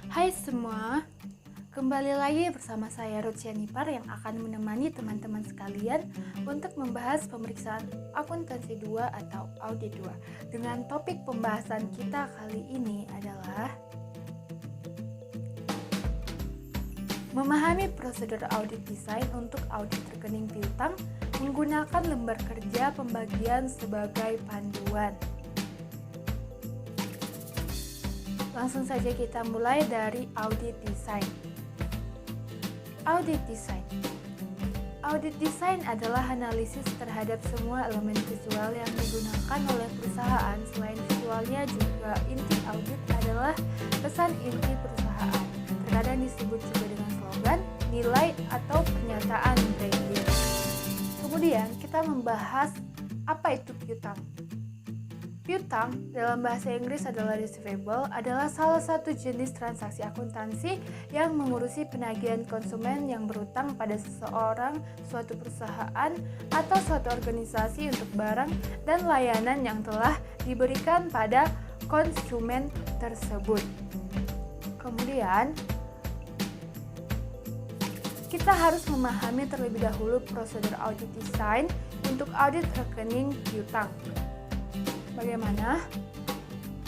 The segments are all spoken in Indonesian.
Hai semua, kembali lagi bersama saya Ruth Yanipar yang akan menemani teman-teman sekalian untuk membahas pemeriksaan akuntansi 2 atau audit 2. Dengan topik pembahasan kita kali ini adalah memahami prosedur audit desain untuk audit rekening piutang menggunakan lembar kerja pembagian sebagai panduan. Langsung saja kita mulai dari audit design. Audit design. Audit design adalah analisis terhadap semua elemen visual yang digunakan oleh perusahaan. Selain visualnya juga inti audit adalah pesan inti perusahaan. Terkadang disebut juga dengan slogan, nilai, atau pernyataan branding. Kemudian kita membahas apa itu piutang. Piutang dalam bahasa Inggris adalah receivable, adalah salah satu jenis transaksi akuntansi yang mengurusi penagihan konsumen yang berutang pada seseorang, suatu perusahaan, atau suatu organisasi untuk barang dan layanan yang telah diberikan pada konsumen tersebut. Kemudian, kita harus memahami terlebih dahulu prosedur audit design untuk audit rekening piutang. Bagaimana?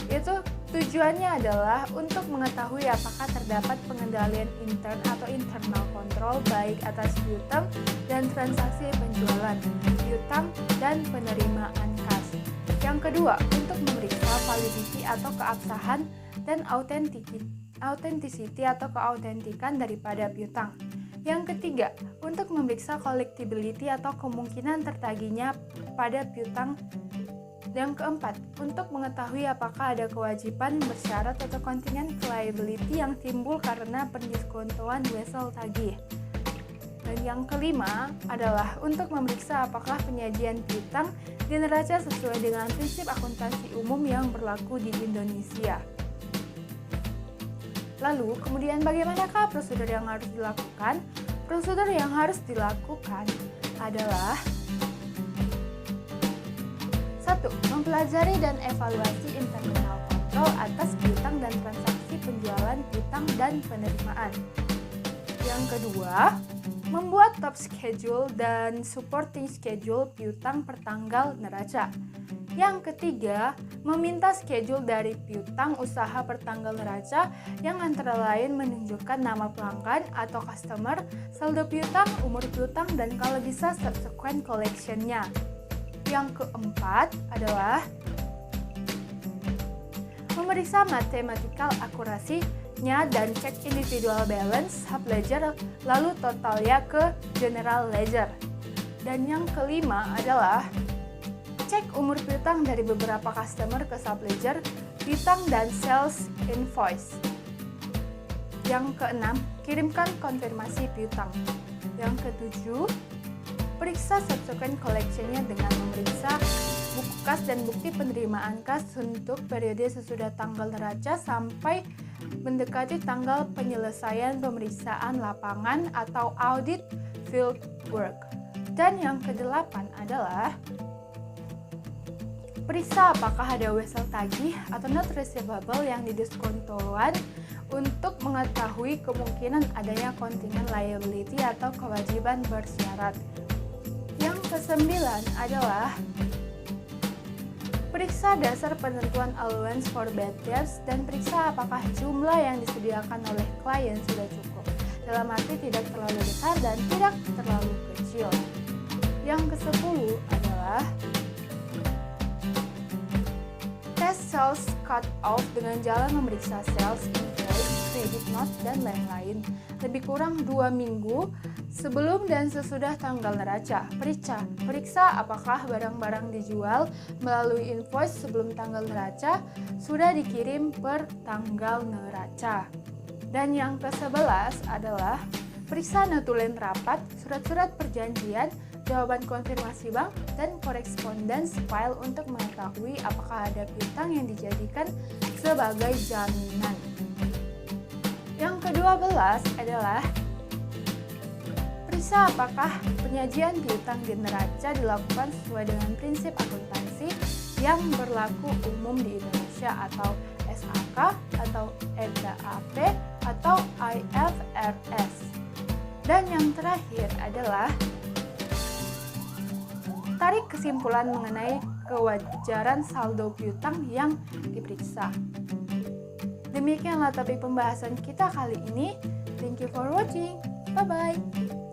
Itu tujuannya adalah untuk mengetahui apakah terdapat pengendalian intern atau internal control baik atas piutang dan transaksi penjualan, piutang dan penerimaan kas. Yang kedua, untuk memeriksa validity atau keabsahan dan authenticity atau keautentikan daripada piutang. Yang ketiga, untuk memeriksa collectibility atau kemungkinan tertagihnya pada piutang. Yang keempat, untuk mengetahui apakah ada kewajiban bersyarat atau contingent liability yang timbul karena pendiskontoan wesel tagih. Dan yang kelima adalah untuk memeriksa apakah penyajian piutang di neraca sesuai dengan prinsip akuntansi umum yang berlaku di Indonesia. Lalu, kemudian bagaimanakah prosedur yang harus dilakukan? Prosedur yang harus dilakukan adalah 1. Mempelajari dan evaluasi internal control atas piutang dan transaksi penjualan piutang dan penerimaan. Yang kedua, membuat top schedule dan supporting schedule piutang per tanggal neraca. Yang ketiga, meminta schedule dari piutang usaha per tanggal neraca yang antara lain menunjukkan nama pelanggan atau customer, saldo piutang, umur piutang, dan kalau bisa subsequent collection-nya. Yang keempat adalah memeriksa mathematical akurasinya dan cek individual balance, sub ledger, lalu totalnya ke general ledger. Dan yang kelima adalah cek umur piutang dari beberapa customer ke sub ledger, piutang dan sales invoice. Yang keenam, kirimkan konfirmasi piutang. Yang ketujuh, periksa subsequent collection-nya dengan memeriksa buku kas dan bukti penerimaan kas untuk periode sesudah tanggal neraca sampai mendekati tanggal penyelesaian pemeriksaan lapangan atau audit field work. Dan yang kedelapan adalah periksa apakah ada wesel tagih atau not receivable yang didiskontoan untuk mengetahui kemungkinan adanya contingent liability atau kewajiban bersyarat. Yang kesembilan adalah periksa dasar penentuan allowance for bad debts dan periksa apakah jumlah yang disediakan oleh klien sudah cukup, dalam arti tidak terlalu besar dan tidak terlalu kecil. Yang ke-10 adalah tes sales cut off dengan jalan memeriksa sales invoice, credit note, dan lain-lain lebih kurang 2 minggu sebelum dan sesudah tanggal neraca. Periksa apakah barang-barang dijual melalui invoice sebelum tanggal neraca sudah dikirim per tanggal neraca. Dan yang ke-11 adalah periksa notulen rapat, surat-surat perjanjian, jawaban konfirmasi bank, dan correspondence file untuk mengetahui apakah ada piutang yang dijadikan sebagai jaminan. Yang ke-12 adalah periksa apakah penyajian piutang di neraca dilakukan sesuai dengan prinsip akuntansi yang berlaku umum di Indonesia atau SAK atau EGAAP atau IFRS. Dan yang terakhir adalah tarik kesimpulan mengenai kewajaran saldo piutang yang diperiksa. Demikianlah topik pembahasan kita kali ini. Thank you for watching. Bye-bye.